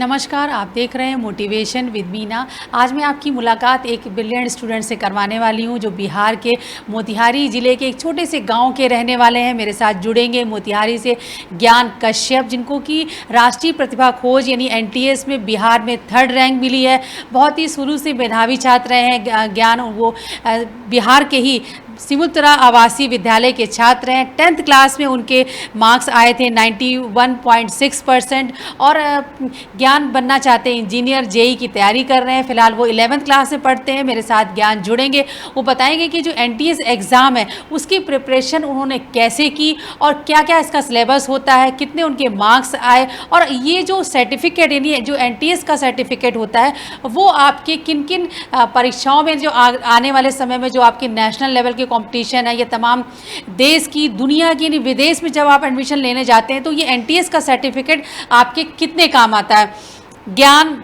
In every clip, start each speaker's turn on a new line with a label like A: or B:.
A: नमस्कार, आप देख रहे हैं मोटिवेशन विद मीना। आज मैं आपकी मुलाकात एक ब्रिलियंट स्टूडेंट से करवाने वाली हूं जो बिहार के मोतिहारी ज़िले के एक छोटे से गांव के रहने वाले हैं। मेरे साथ जुड़ेंगे मोतिहारी से ज्ञान कश्यप, जिनको कि राष्ट्रीय प्रतिभा खोज यानी एनटीएस में बिहार में 3rd रैंक मिली है। बहुत ही शुरू से मेधावी छात्र रहे हैं ज्ञान। वो बिहार के ही सिमुलतला आवासीय विद्यालय के छात्र हैं। 10th क्लास में उनके मार्क्स आए थे 91.6% और ज्ञान बनना चाहते हैं इंजीनियर, जेई की तैयारी कर रहे हैं। फिलहाल वो 11th क्लास में पढ़ते हैं। मेरे साथ ज्ञान जुड़ेंगे, वो बताएंगे कि जो एनटीएस एग्ज़ाम है उसकी प्रिपरेशन उन्होंने कैसे की और क्या क्या इसका सिलेबस होता है, कितने उनके मार्क्स आए, और ये जो सर्टिफिकेट यानी जो एनटीएस का सर्टिफिकेट होता है वो आपके किन किन परीक्षाओं में जो आने वाले समय में जो आपके नेशनल लेवल के कंपटीशन है, ये तमाम देश की दुनिया की विदेश में जब आप एडमिशन लेने जाते हैं तो ये एनटीएस का सर्टिफिकेट आपके कितने काम आता है। ज्ञान,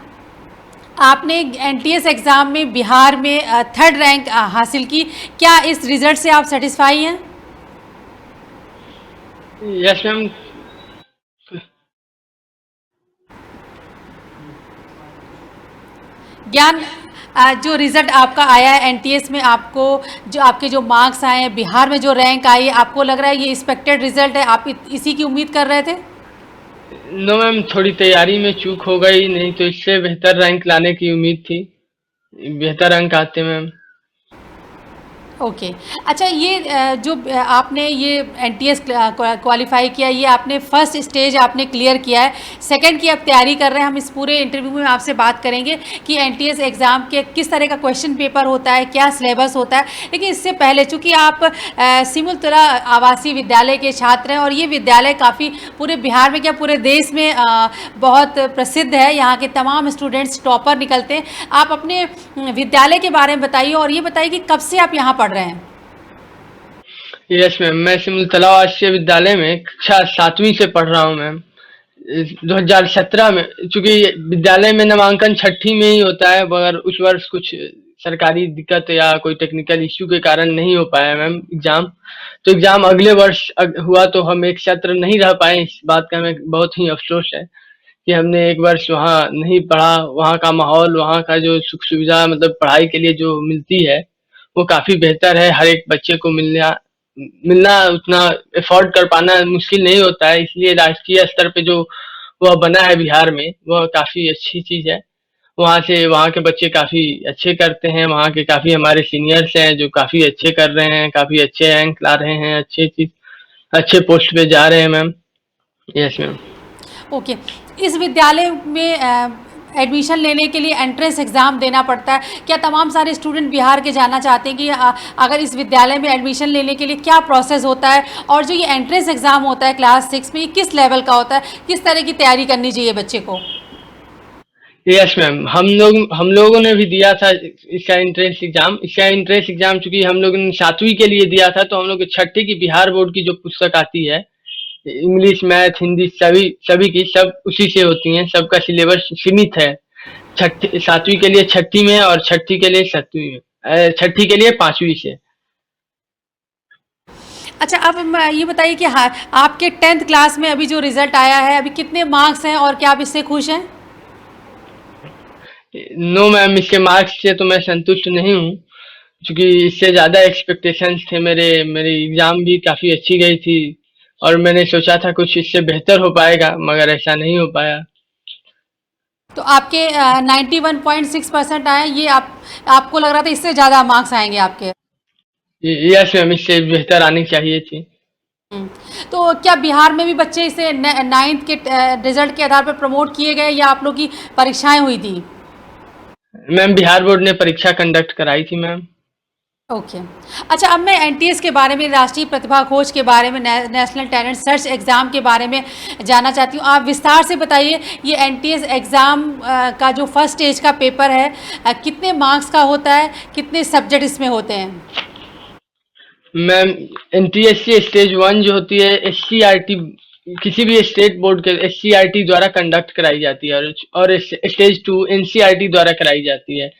A: आपने एनटीएस एग्ज़ाम में बिहार में 3rd रैंक हासिल की, क्या इस रिज़ल्ट से आप सेटिस्फाई हैं?
B: Yes ma'am.
A: ज्ञान, जो रिज़ल्ट आपका आया है एनटीएस में, आपको जो आपके जो मार्क्स आए हैं, बिहार में जो रैंक आई है, आपको लग रहा है ये एक्सपेक्टेड रिज़ल्ट है? आप इसी की उम्मीद कर रहे थे?
B: नो मैम, थोड़ी तैयारी में चूक हो गई, नहीं तो इससे बेहतर रैंक लाने की उम्मीद थी। बेहतर अंक आते मैम।
A: ओके। अच्छा, ये जो आपने ये एनटीएस क्वालिफाई किया, ये आपने फर्स्ट स्टेज आपने क्लियर किया है, सेकंड की आप तैयारी कर रहे हैं। हम इस पूरे इंटरव्यू में आपसे बात करेंगे कि एनटीएस एग्ज़ाम के किस तरह का क्वेश्चन पेपर होता है, क्या सिलेबस होता है। लेकिन इससे पहले, चूँकि आप सिमुलतला आवासीय विद्यालय के छात्र हैं और ये विद्यालय काफ़ी पूरे बिहार में क्या पूरे देश में बहुत प्रसिद्ध है, यहाँ के तमाम स्टूडेंट्स टॉपर निकलते हैं। आप अपने विद्यालय के बारे में बताइए और ये बताइए कि कब से आप यहाँ पढ़ रहे हैं।
B: यस मैम, मैं सिमुलतला आवासीय विद्यालय में कक्षा 7वीं से पढ़ रहा हूँ मैम। 2017 में, चूंकि विद्यालय में नामांकन 6ठी में ही होता है, मगर उस वर्ष कुछ सरकारी दिक्कत या कोई टेक्निकल इश्यू के कारण नहीं हो पाया मैम एग्जाम। तो एग्जाम अगले वर्ष हुआ, तो हम एक सत्र नहीं रह पाए। इस बात का हमें बहुत ही अफसोस है कि हमने एक वर्ष वहाँ नहीं पढ़ा। वहाँ का माहौल, वहाँ का जो सुख सुविधा, मतलब पढ़ाई के लिए जो मिलती है वो काफी बेहतर है। हर एक बच्चे को मिलना मिलना उतना अफोर्ड कर पाना मुश्किल नहीं होता है, इसलिए राष्ट्रीय स्तर पे जो वह बना है बिहार में, वह काफी अच्छी चीज है। वहाँ के बच्चे काफी अच्छे करते हैं। वहाँ के काफी हमारे सीनियर्स हैं जो काफी अच्छे कर रहे हैं, काफी अच्छे रैंक ला रहे हैं, अच्छे पोस्ट पे जा रहे हैं मैम। Yes ma'am.
A: ओके। इस विद्यालय में एडमिशन लेने के लिए एंट्रेंस एग्ज़ाम देना पड़ता है। क्या तमाम सारे स्टूडेंट बिहार के जानना चाहते हैं कि अगर इस विद्यालय में एडमिशन लेने के लिए क्या प्रोसेस होता है, और जो ये एंट्रेंस एग्ज़ाम होता है क्लास 6 में, ये किस लेवल का होता है, किस तरह की तैयारी करनी चाहिए बच्चे को?
B: यस मैम, हम लोगों ने भी दिया था इसका एंट्रेंस एग्जाम। इसका एंट्रेंस एग्जाम चूंकि हम लोगों ने 7वीं के लिए दिया था, तो हम लोग 6ठी की बिहार बोर्ड की जो पुस्तक आती है, इंग्लिश, मैथ, हिंदी, सभी सभी की सब उसी से होती हैं। सबका सिलेबस सीमित है। 7वीं के लिए 6ठी में, और 6ठी के लिए 7वीं में, 6ठी के लिए 5वीं से।
A: अच्छा, अब ये बताइए कि हाँ, आपके 10th क्लास में अभी जो रिज़ल्ट आया है, अभी कितने मार्क्स हैं और क्या आप इससे खुश हैं?
B: नो मैम, इसके मार्क्स से तो मैं संतुष्ट नहीं हूँ, क्योंकि इससे ज्यादा एक्सपेक्टेशंस थे मेरे। मेरी एग्जाम भी काफी अच्छी गई थी और मैंने सोचा था कुछ इससे बेहतर हो पाएगा, मगर ऐसा नहीं हो पाया।
A: तो आपके 91.6% आए, ये आपको लग रहा था इससे ज़्यादा मार्क्स आएंगे आपके?
B: यस मैम, इससे बेहतर आनी चाहिए थी।
A: हम्म। तो क्या बिहार में भी बच्चे इसे 9th के रिजल्ट के आधार पर प्रमोट किए गए, या आप लोग की परीक्षाएं हुई थी?
B: मैम, बिहार बोर्ड ने परीक्षा कंडक्ट कराई थी मैम।
A: ओके। अच्छा, अब मैं एनटीएस के बारे में, राष्ट्रीय प्रतिभा खोज के बारे में, नेशनल टैलेंट सर्च एग्ज़ाम के बारे में जानना चाहती हूँ। आप विस्तार से बताइए, ये एनटीएस एग्ज़ाम का जो फर्स्ट स्टेज का पेपर है, कितने मार्क्स का होता है, कितने सब्जेक्ट इसमें होते हैं?
B: मैम, एनटीएससी स्टेज 1 जो होती है, एससीईआरटी, किसी भी स्टेट बोर्ड के एससीईआरटी द्वारा कंडक्ट कराई जाती है, और स्टेज 2 एनसीईआरटी द्वारा कराई जाती है।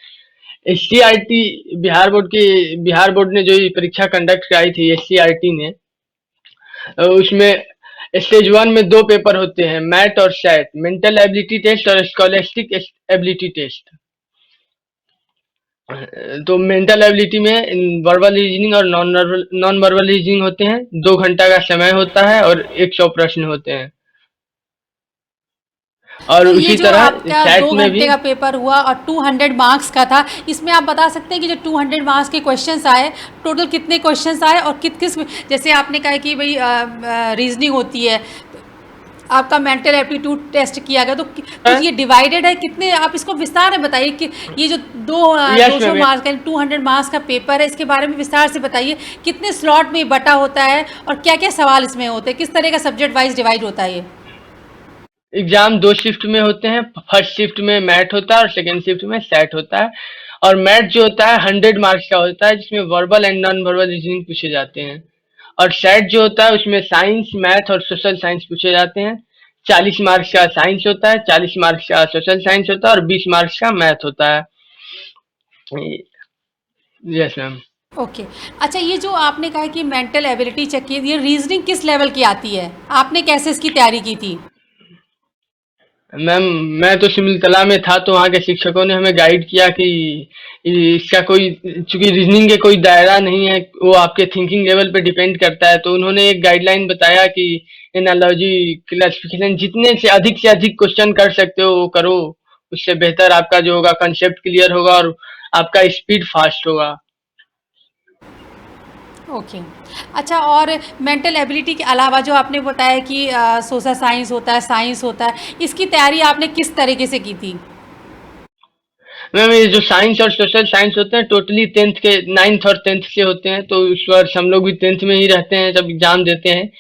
B: एससीईआरटी बिहार बोर्ड ने जो ये परीक्षा कंडक्ट कराई थी एससीईआरटी ने, उसमें स्टेज 1 में 2 पेपर होते हैं, मैथ और सैट, मेंटल एबिलिटी टेस्ट और स्कॉलास्टिक एबिलिटी टेस्ट। तो मेंटल एबिलिटी में वर्बल रीजनिंग और नॉन वर्बल रीजनिंग होते हैं, 2 घंटा का समय होता है और 100 प्रश्न होते हैं। और
A: तो ये
B: उसी
A: जो
B: तरह
A: आपका
B: सैट
A: दो
B: में भी
A: घंटे का पेपर हुआ और 200 मार्क्स का था, इसमें आप बता सकते हैं कि जो 200 मार्क्स के क्वेश्चंस आए, टोटल कितने क्वेश्चंस आए और किस किस, जैसे आपने कहा कि भाई रीजनिंग होती है, आपका मेंटल एप्टीट्यूड टेस्ट किया गया, तो ये डिवाइडेड है कितने, आप इसको विस्तार में बताइए कि ये जो
B: यस
A: 200
B: मैम।
A: मार्क्स का 200 मार्क्स का पेपर है, इसके बारे में विस्तार से बताइए, कितने स्लॉट में बटा होता है और क्या क्या सवाल इसमें होते हैं, किस तरह का सब्जेक्ट वाइज डिवाइड होता है ये।
B: एग्जाम 2 शिफ्ट में होते हैं, फर्स्ट शिफ्ट में मैथ होता है और सेकेंड शिफ्ट में सैट होता है। और मैथ जो होता है 100 मार्क्स का होता है, जिसमें verbal and non verbal reasoning पूछे जाते हैं। और सैट जो होता है उसमें साइंस, मैथ और सोशल साइंस पूछे जाते हैं। 40 मार्क्स का साइंस होता है, 40 मार्क्स का सोशल साइंस होता है और 20 मार्क्स का मैथ होता है। Yes ma'am.
A: ओके। अच्छा, ये जो आपने कहा कि मेंटल एबिलिटी चेक की, ये रीजनिंग किस लेवल की आती है, आपने कैसे इसकी तैयारी की थी।
B: मैम, मैं तो सिमुलतला में था, तो वहाँ के शिक्षकों ने हमें गाइड किया कि इसका कोई, चूंकि रीजनिंग के कोई दायरा नहीं है, वो आपके थिंकिंग लेवल पे डिपेंड करता है। तो उन्होंने एक गाइडलाइन बताया कि एनालॉजी, क्लासिफिकेशन, जितने से अधिक क्वेश्चन कर सकते हो वो करो, उससे बेहतर आपका जो होगा कंसेप्ट क्लियर होगा और आपका स्पीड फास्ट होगा।
A: ओके। अच्छा, और मेंटल एबिलिटी के अलावा जो आपने बताया कि सोशल साइंस होता है, साइंस होता है, इसकी तैयारी आपने किस तरीके से की थी।
B: मैम, ये जो साइंस और सोशल साइंस होते हैं टोटली 10th के 9th और 10th से होते हैं। तो उस वर्ष हम लोग भी 10th में ही रहते हैं जब एग्जाम देते हैं।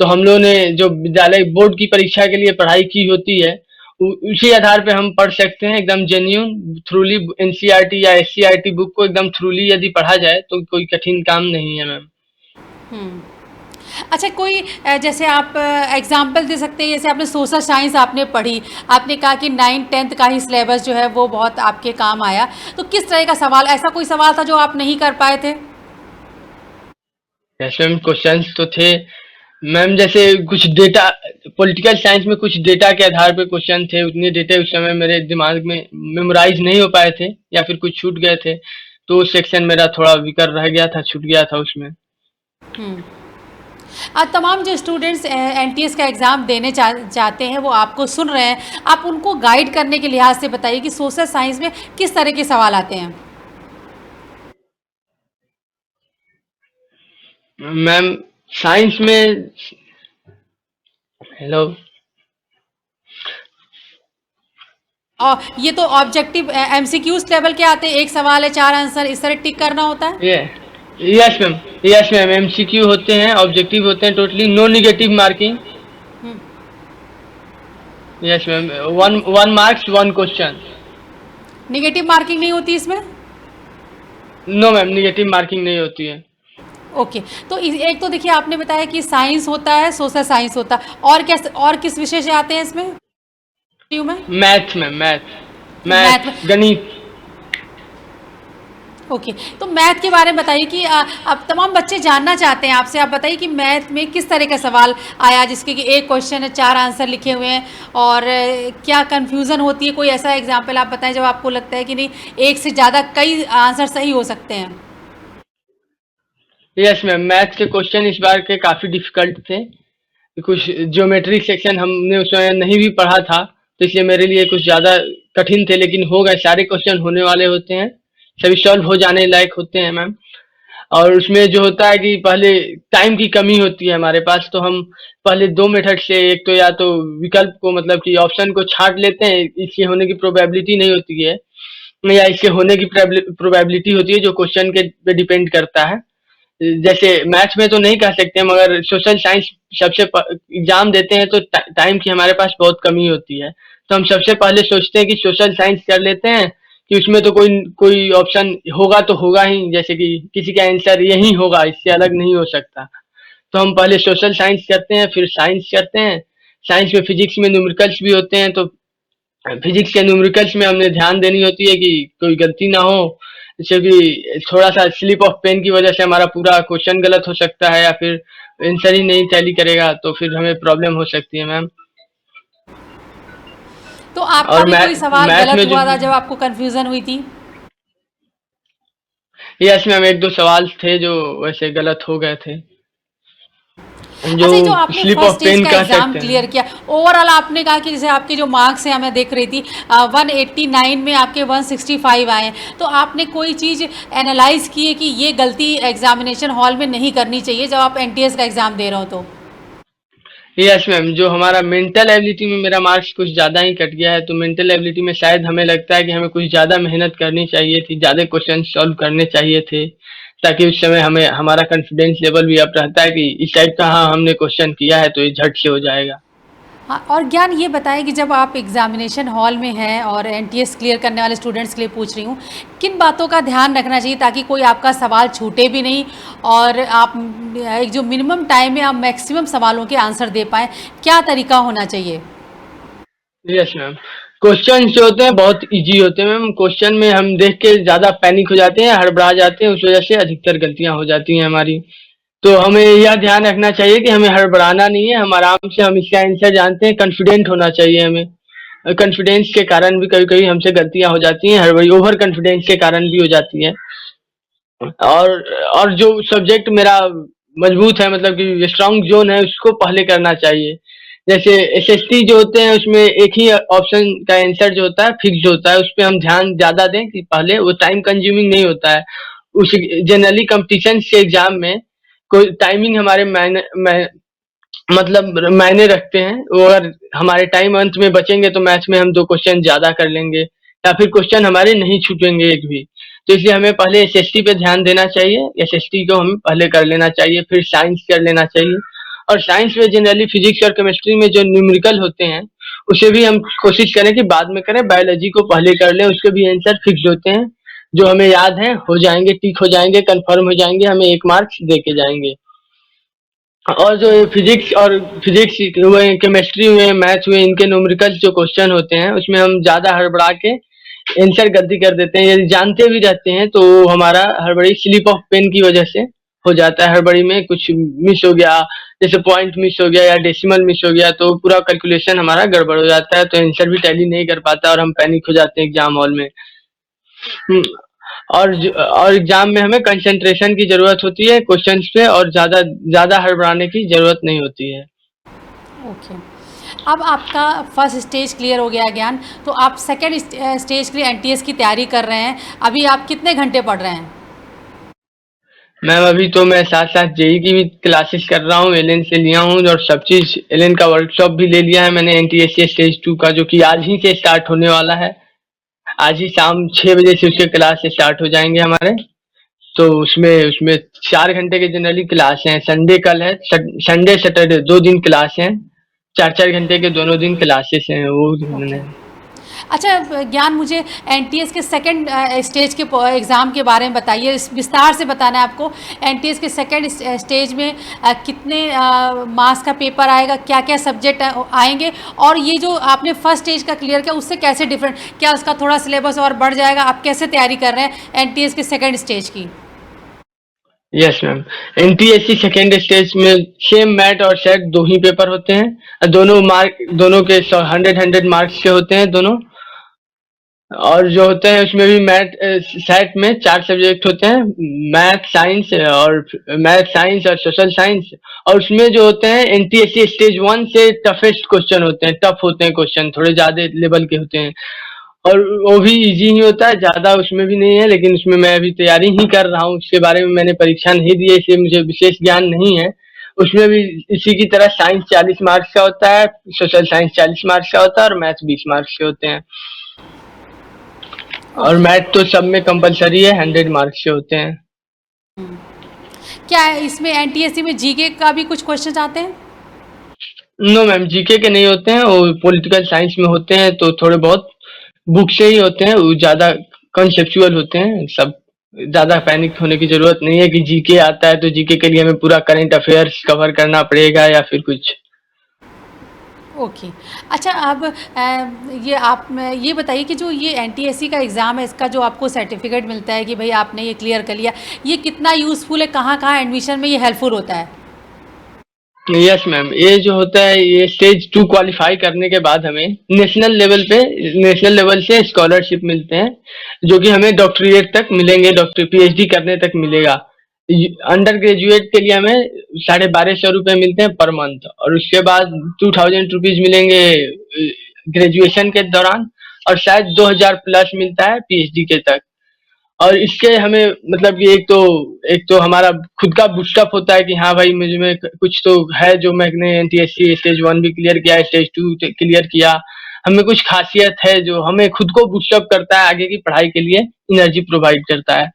B: तो हम लोगों ने जो विद्यालय बोर्ड की परीक्षा के लिए पढ़ाई की होती है, उसी आधार पे हम पढ़ सकते हैं, एकदम जेन्यून थ्रूली। एनसीईआरटी या एससीईआरटी बुक को एकदम थ्रूली यदि पढ़ा जाए तो कोई कठिन काम नहीं है मैम।
A: हम्म। अच्छा, कोई जैसे आप एग्जाम्पल दे सकते हैं, जैसे आपने सोशल साइंस आपने पढ़ी, आपने कहा कि 9th-10th का ही सिलेबस जो है वो बहुत आपके काम आया, तो किस तरह का सवाल, ऐसा कोई सवाल था जो आप नहीं कर पाए थे।
B: ऐसे में क्वेश्चंस तो थे मैम, जैसे कुछ डेटा, पॉलिटिकल साइंस में कुछ डेटा के आधार पे क्वेश्चन थे। उतने डेटा उस समय मेरे दिमाग में मेमोराइज नहीं हो पाए थे या फिर कुछ छूट गए थे। तो वो सेक्शन मेरा थोड़ा विकर रह गया था, छूट गया था उसमें।
A: हम्म। आज तमाम जो स्टूडेंट्स एनटीएस का एग्ज़ाम देने चाहते हैं, वो आपको सुन रहे हैं, आप उनको गाइड करने के लिहाज से बताइए कि सोशल साइंस में किस तरह के सवाल आते हैं।
B: मैम, साइंस में, हेलो,
A: और ये तो ऑब्जेक्टिव एमसीक्यूज लेवल के आते हैं, एक सवाल है 4 आंसर, इस तरह टिक करना होता है।
B: ये, yes ma'am, yes ma'am, MCQ होते हैं, ऑब्जेक्टिव होते हैं, totally no negative marking.
A: Hmm.
B: Yes ma'am, one one marks one question.
A: Negative marking नहीं होती इसमें।
B: नो मैम, निगेटिव मार्किंग नहीं होती है।
A: ओके। तो एक तो देखिए, आपने बताया कि साइंस होता है, सोशल साइंस होता है, और क्या, और किस विषय से आते हैं इसमें में।
B: मैथ मैम, मैथ,
A: मैथ में।
B: मैथ, गणित।
A: ओके। तो मैथ के बारे में बताइए कि अब तमाम बच्चे जानना चाहते हैं आपसे, आप बताइए कि मैथ में किस तरह का सवाल आया, जिसके कि एक क्वेश्चन है 4 आंसर लिखे हुए हैं, और क्या कंफ्यूजन होती है, कोई ऐसा एग्जाम्पल आप बताएं जब आपको लगता है कि नहीं, एक से ज़्यादा कई आंसर सही हो सकते हैं।
B: यस मैम, मैथ के क्वेश्चन इस बार के काफी डिफिकल्ट थे। कुछ ज्योमेट्री सेक्शन हमने उसमें नहीं भी पढ़ा था, तो इसलिए मेरे लिए कुछ ज्यादा कठिन थे, लेकिन हो गए। सारे क्वेश्चन होने वाले होते हैं, सभी सॉल्व हो जाने लायक होते हैं मैम। और उसमें जो होता है कि पहले टाइम की कमी होती है हमारे पास, तो हम पहले 2 मेथड से, एक तो या तो विकल्प को, मतलब कि ऑप्शन को छांट लेते हैं, इसके होने की प्रोबेबिलिटी नहीं होती है, या इसके होने की प्रोबेबिलिटी होती है, जो क्वेश्चन के पे डिपेंड करता है। जैसे मैथ्स में तो नहीं कह सकते, मगर सोशल साइंस सबसे एग्जाम देते हैं तो टाइम की हमारे पास बहुत कमी होती है। तो हम सबसे पहले सोचते हैं कि सोशल साइंस कर लेते हैं, कि उसमें तो कोई कोई ऑप्शन होगा तो होगा ही, जैसे कि किसी का आंसर यही होगा, इससे अलग नहीं हो सकता। तो हम पहले सोशल साइंस करते हैं, फिर साइंस करते हैं। साइंस में फिजिक्स में न्यूमेरिकल्स भी होते हैं, तो फिजिक्स के न्यूमेरिकल्स में हमने ध्यान देनी होती है कि कोई गलती ना हो। क्योंकि थोड़ा सा स्लिप ऑफ पेन की वजह से हमारा पूरा क्वेश्चन गलत हो सकता है, या फिर आंसर ही नहीं टैली करेगा तो फिर हमें प्रॉब्लम हो सकती है मैम।
A: तो आपका
B: और
A: भी कोई सवाल
B: मैथ
A: गलत
B: में जो,
A: हुआ था जब आपको कन्फ्यूज़न हुई थी?
B: यस मैम, एक दो सवाल थे जो वैसे गलत हो गए थे, जो
A: अच्छा, ये जो आपने
B: स्लिप
A: फर्स्ट
B: ऑफ
A: स्टेज
B: पेन
A: का
B: कह
A: एग्ज़ाम
B: सकते हैं।
A: क्लियर किया, ओवरऑल आपने कहा कि जैसे आपके जो मार्क्स हैं, मैं देख रही थी 189 में आपके 165 आए हैं। तो आपने कोई चीज़ एनालाइज़ की है कि ये गलती एग्ज़ामिनेशन हॉल में नहीं करनी चाहिए जब आप एनटीएस का एग्ज़ाम दे रहे हो तो?
B: यस मैम, जो हमारा मेंटल एबिलिटी में मेरा मार्क्स कुछ ज़्यादा ही कट गया है, तो मेंटल एबिलिटी में शायद हमें लगता है कि हमें कुछ ज़्यादा मेहनत करनी चाहिए थी, ज़्यादा क्वेश्चन सॉल्व करने चाहिए थे, ताकि उस समय हमें हमारा कॉन्फिडेंस लेवल भी अप रहता है कि इस टाइप का हाँ हमने क्वेश्चन किया है तो ये झट से हो जाएगा।
A: हाँ, और ज्ञान ये बताएं कि जब आप एग्जामिनेशन हॉल में हैं और एनटीएस क्लियर करने वाले स्टूडेंट्स के लिए पूछ रही हूँ, किन बातों का ध्यान रखना चाहिए ताकि कोई आपका सवाल छूटे भी नहीं और आप एक जो मिनिमम टाइम में आप मैक्सिमम सवालों के आंसर दे पाएँ, क्या तरीका होना चाहिए?
B: यस मैम, क्वेश्चन जो होते हैं बहुत इजी होते हैं मैम। क्वेश्चन में हम देख के ज़्यादा पैनिक हो जाते हैं, हड़बड़ा जाते हैं, उस वजह से अधिकतर गलतियाँ हो जाती हैं हमारी। तो हमें यह ध्यान रखना चाहिए कि हमें हड़बड़ाना नहीं है, हम आराम से हम इसका आंसर जानते हैं, कॉन्फिडेंट होना चाहिए हमें। कॉन्फिडेंस के कारण भी कभी-कभी हमसे गलतियाँ हो जाती हैं, हड़बड़ी ओवर कॉन्फिडेंस के कारण भी हो जाती है। और और जो सब्जेक्ट मेरा मजबूत है, मतलब कि स्ट्रॉन्ग जोन है, उसको पहले करना चाहिए। जैसे एसएसटी जो होते हैं उसमें एक ही ऑप्शन का आंसर जो होता है फिक्स्ड होता है, उस पे हम ध्यान ज़्यादा दें कि पहले वो टाइम कंज्यूमिंग नहीं होता है। उस जनरली कॉम्पिटिशन के एग्जाम में कोई टाइमिंग हमारे मतलब मायने रखते हैं। वो अगर हमारे टाइम अंत में बचेंगे तो मैथ्स में हम 2 क्वेश्चन ज़्यादा कर लेंगे, या फिर क्वेश्चन हमारे नहीं छूटेंगे एक भी। तो इसलिए हमें पहले एसएसटी पे ध्यान देना चाहिए, एसएसटी को हमें पहले कर लेना चाहिए, फिर साइंस कर लेना चाहिए। और साइंस में जनरली फिजिक्स और केमिस्ट्री में जो न्यूमेरिकल होते हैं, उसे भी हम कोशिश करें कि बाद में करें, बायोलॉजी को पहले कर लें, उसके भी आंसर फिक्स्ड होते हैं, जो हमें याद है, हो जाएँगे, टिक हो जाएँगे, कन्फर्म हो जाएँगे, हमें 1 मार्क्स दे के जाएँगे। और जो ये फिजिक्स हुए, केमिस्ट्री हुए, मैथ्स हुए, इनके न्यूमेरिकल जो क्वेश्चन होते हैं उसमें हम ज्यादा हड़बड़ा के आंसर गलती कर देते हैं, यदि जानते भी रहते हैं तो हमारा हड़बड़ी स्लिप ऑफ पेन की वजह से हो जाता है। हड़बड़ी में कुछ मिस हो गया, जैसे पॉइंट मिस हो गया या डेसिमल मिस हो गया, तो पूरा कैलकुलेशन हमारा गड़बड़ हो जाता है, तो आंसर भी टैली नहीं कर पाता और हम पैनिक हो जाते हैं एग्जाम हॉल में। हम्म, और एग्जाम में हमें कंसंट्रेशन की जरूरत होती है क्वेश्चंस पे, और ज्यादा ज्यादा हड़बड़ाने की जरूरत नहीं होती है।
A: ओके। अब आपका फर्स्ट स्टेज क्लियर हो गया ज्ञान, तो आप सेकेंड स्टेज के लिए एनटीएस की तैयारी कर रहे हैं। अभी आप कितने घंटे पढ़ रहे हैं?
B: मैम अभी तो मैं साथ साथ जेई की भी क्लासेस कर रहा हूँ, एलएन से लिया हूँ, और सब चीज एलएन का वर्कशॉप भी ले लिया है मैंने, एनटीएससी स्टेज 2 का, जो कि आज ही से स्टार्ट होने वाला है। आज ही शाम 6 बजे से उसके क्लास स्टार्ट हो जाएंगे हमारे। तो उसमें उसमें 4 घंटे के जनरली क्लास हैं, संडे कल है, संडे सैटरडे 2 दिन क्लास हैं, 4 4 घंटे के दोनों दिन क्लासेस हैं वो
A: ओके।
B: मैंने।
A: अच्छा ज्ञान, मुझे एनटीएस के सेकंड स्टेज के एग्ज़ाम के बारे में बताइए, विस्तार से बताना है आपको। एनटीएस के सेकंड स्टेज में कितने मार्क्स का पेपर आएगा, क्या क्या सब्जेक्ट आएंगे, और ये जो आपने फर्स्ट स्टेज का क्लियर किया उससे कैसे डिफरेंट, क्या उसका थोड़ा सिलेबस और बढ़ जाएगा? आप कैसे तैयारी कर रहे हैं एनटीएस के सेकंड स्टेज की?
B: Yes ma'am, NTSC second stage में सेम मैथ और सेट 2 ही पेपर होते हैं, दोनों के 100 मार्क्स के होते हैं दोनों। और जो होते हैं उसमें भी सेट में 4 सब्जेक्ट होते हैं, मैथ साइंस और सोशल साइंस। और उसमें जो होते हैं एनटीएससी स्टेज 1 से टफेस्ट क्वेश्चन होते हैं, टफ होते हैं क्वेश्चन, थोड़े ज्यादा लेवल के होते हैं, और वो भी इजी ही होता है, ज्यादा उसमें भी नहीं है, लेकिन उसमें मैं अभी तैयारी ही कर रहा हूँ, उसके बारे में मैंने परीक्षा नहीं दी है, इसलिए मुझे विशेष ज्ञान नहीं है। उसमें भी इसी की तरह साइंस 40 मार्क्स का होता है, सोशल साइंस 40 मार्क्स का होता है, और मैथ 20 मार्क्स के होते हैं। और
A: ओके।
B: मैथ तो सब में कंपलसरी है, 100 मार्क्स के होते हैं।
A: क्या इसमें एनटीएससी में जीके का भी कुछ क्वेश्चन आते हैं?
B: नो मैम, जीके के नहीं होते हैं, वो पॉलिटिकल साइंस में होते हैं, तो थोड़े बहुत बुक से ही होते हैं, वो ज्यादा कंसेप्चुअल होते हैं सब। ज्यादा पैनिक होने की जरूरत नहीं है कि जीके आता है तो जीके के लिए हमें पूरा करंट अफेयर्स कवर करना पड़ेगा या फिर कुछ।
A: ओके। अच्छा, अब ये आप ये बताइए कि जो ये एनटीएससी का एग्ज़ाम है, इसका जो आपको सर्टिफ़िकेट मिलता है कि भई आपने ये क्लियर कर लिया, ये कितना यूज़फुल है? कहाँ-कहाँ एडमिशन में ये हेल्पफुल होता है?
B: यस मैम, ये जो होता है ये स्टेज 2 क्वालिफाई करने के बाद हमें नेशनल लेवल से स्कॉलरशिप मिलते हैं, जो कि हमें डॉक्टरेट तक मिलेंगे, डॉक्टर पीएचडी करने तक मिलेगा। अंडर ग्रेजुएट के लिए हमें 1250 रुपये मिलते हैं पर मंथ, और उसके बाद 2000 रुपीज मिलेंगे ग्रेजुएशन के दौरान, और शायद 2000 प्लस मिलता है पीएचडी के तक। और इसके हमें मतलब कि एक तो हमारा खुद का बूस्टअप होता है कि हाँ भाई, मुझ में कुछ तो है, जो मैंने एनटीएससी स्टेज 1 भी क्लियर किया, स्टेज 2 क्लियर किया। हमें कुछ खासियत है जो हमें खुद को बूस्टअप करता है, आगे की पढ़ाई के लिए एनर्जी प्रोवाइड करता है।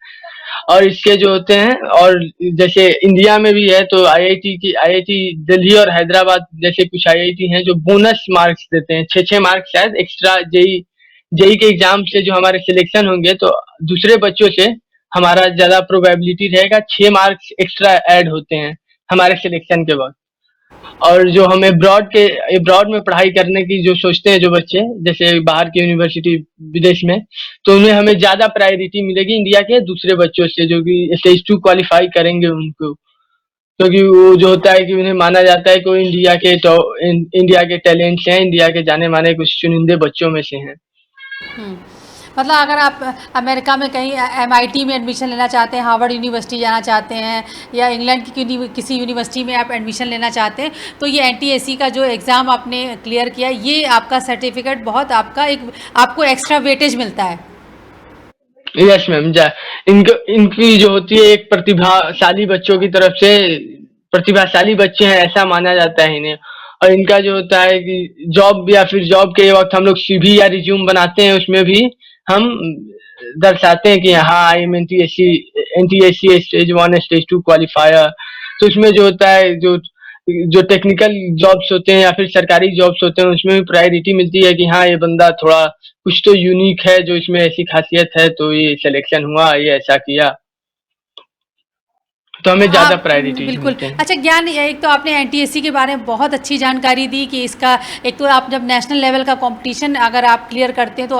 B: और इसके जो होते हैं, और जैसे इंडिया में भी है तो आईआईटी दिल्ली और हैदराबाद जैसे कुछ आईआईटी हैं जो बोनस मार्क्स देते हैं, 6-6 मार्क्स शायद एक्स्ट्रा। जेई जेई के एग्जाम से जो हमारे सिलेक्शन होंगे तो दूसरे बच्चों से हमारा ज्यादा प्रोबेबिलिटी रहेगा, 6 मार्क्स एक्स्ट्रा ऐड होते हैं हमारे सिलेक्शन के वक्त। और जो हम अब्रॉड में पढ़ाई करने की जो सोचते हैं जो बच्चे, जैसे बाहर की यूनिवर्सिटी विदेश में, तो उन्हें हमें ज्यादा प्रायोरिटी मिलेगी इंडिया के दूसरे बच्चों से जो कि स्टेज 2 क्वालिफाई करेंगे उनको, क्योंकि वो जो होता है कि उन्हें माना जाता है कि वो इंडिया के टैलेंट्स हैं, इंडिया के जाने माने कुछ चुनिंदे बच्चों में से हैं।
A: हुँ। मतलब अगर आप अमेरिका में कहीं एमआईटी में एडमिशन लेना चाहते हैं, हार्वर्ड यूनिवर्सिटी जाना चाहते हैं, या इंग्लैंड की किसी यूनिवर्सिटी में आप एडमिशन लेना चाहते हैं, तो ये एनटीएससी का जो एग्ज़ाम आपने क्लियर किया, ये आपका सर्टिफ़िकेट बहुत आपको एक्स्ट्रा वेटेज मिलता है।
B: यस मैम, इनको इनकी जो होती है एक प्रतिभाशाली बच्चों की तरफ से, प्रतिभाशाली बच्चे हैं ऐसा माना जाता है इन्हें। और इनका जो होता है कि जॉब के वक्त हम लोग सीवी या रिज्यूम बनाते हैं, उसमें भी हम दर्शाते हैं कि हाँ I am NTSC stage 1 stage 2 qualifier. तो उसमें जो होता है, जो टेक्निकल जॉब्स होते हैं या फिर सरकारी जॉब्स होते हैं, उसमें भी प्रायोरिटी मिलती है कि हाँ ये बंदा थोड़ा कुछ तो यूनिक है, जो इसमें ऐसी खासियत है, तो ये सिलेक्शन हुआ, ये ऐसा किया, तो हमें ज्यादा
A: आप
B: प्रायोरिटीज
A: बिल्कुल।
B: मिलते हैं।
A: अच्छा ज्ञान, एक तो आपने एनटीएससी के बारे में बहुत अच्छी जानकारी दी कि इसका एक तो आप जब नेशनल लेवल का कंपटीशन अगर आप क्लियर करते हैं तो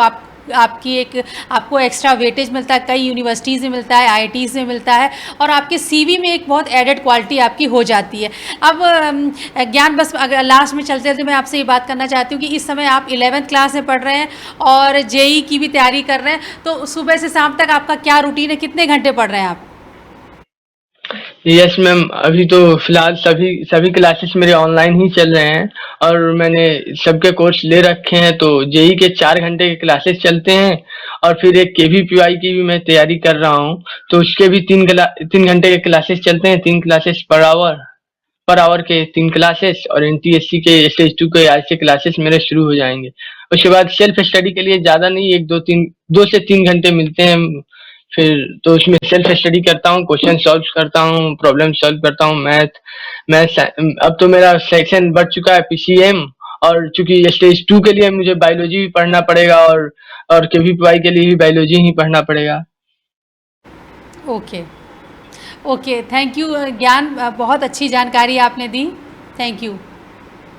A: आपको एक्स्ट्रा वेटेज मिलता है, कई यूनिवर्सिटीज़ में मिलता है, आईआईटीज़ में मिलता है, और आपके सीवी में एक बहुत एडेड क्वालिटी आपकी हो जाती है। अब ज्ञान, बस अगर लास्ट में चलते चलते मैं आपसे ये बात करना चाहती हूँ कि इस समय आप 11th क्लास में पढ़ रहे हैं और जेई की भी तैयारी कर रहे हैं, तो सुबह से शाम तक आपका क्या रूटीन है, कितने घंटे पढ़ रहे हैं आप?
B: यस मैम, अभी तो फिलहाल सभी सभी क्लासेस मेरे ऑनलाइन ही चल रहे हैं, और मैंने सबके कोर्स ले रखे हैं। तो जेई के 4 घंटे के क्लासेस चलते हैं, और फिर एक केवीपीवाई की भी मैं तैयारी कर रहा हूँ, तो उसके भी 3 घंटे के क्लासेस चलते हैं, 3 क्लासेस पर आवर के 3 क्लासेस। और एनटीएससी के स्टेज 2 के आज से क्लासेस मेरे शुरू हो जाएंगे। उसके बाद सेल्फ स्टडी के लिए ज्यादा नहीं, 2 से 3 घंटे मिलते हैं। फिर तो उसमें सेल्फ स्टडी करता हूँ, क्वेश्चन सॉल्व करता हूँ, प्रॉब्लम सॉल्व करता हूँ, मैथ। अब तो मेरा सेक्शन बढ़ चुका है पीसीएम, और चूंकि स्टेज 2 के लिए मुझे बायोलॉजी भी पढ़ना पड़ेगा, और केवीपीवाई के लिए भी बायोलॉजी ही पढ़ना पड़ेगा।
A: ओके। ओके, थैंक यू ज्ञान, बहुत अच्छी जानकारी आपने दी। Thank you.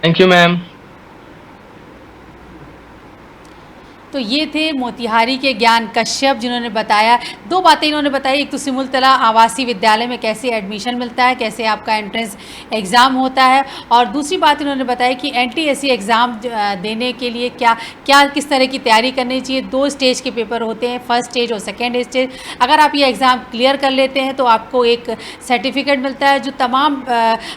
B: Thank you ma'am.
A: तो ये थे मोतिहारी के ज्ञान कश्यप, जिन्होंने बताया, दो बातें इन्होंने बताई। एक तो सिमुलतला आवासीय विद्यालय में कैसे एडमिशन मिलता है, कैसे आपका एंट्रेंस एग्ज़ाम होता है, और दूसरी बात इन्होंने बताया कि एनटीएससी एग्ज़ाम देने के लिए किस तरह की तैयारी करनी चाहिए। 2 स्टेज के पेपर होते हैं, फर्स्ट स्टेज और सेकेंड स्टेज। अगर आप ये एग्ज़ाम क्लियर कर लेते हैं तो आपको एक सर्टिफिकेट मिलता है जो तमाम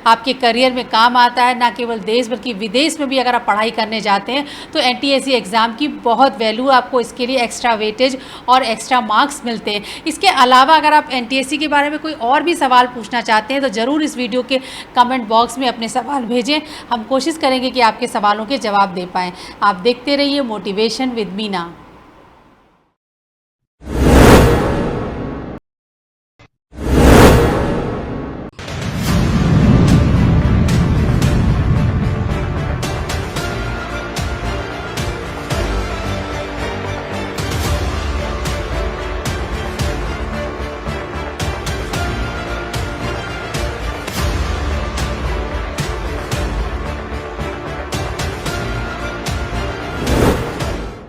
A: आपके करियर में काम आता है, ना केवल देश बल्कि विदेश में भी अगर आप पढ़ाई करने जाते हैं तो एनटीएससी एग्ज़ाम की बहुत वैल्यू, आपको इसके लिए एक्स्ट्रा वेटेज और एक्स्ट्रा मार्क्स मिलते हैं। इसके अलावा अगर आप एनटीएससी के बारे में कोई और भी सवाल पूछना चाहते हैं तो ज़रूर इस वीडियो के कमेंट बॉक्स में अपने सवाल भेजें, हम कोशिश करेंगे कि आपके सवालों के जवाब दे पाएँ। आप देखते रहिए मोटिवेशन विद मीना।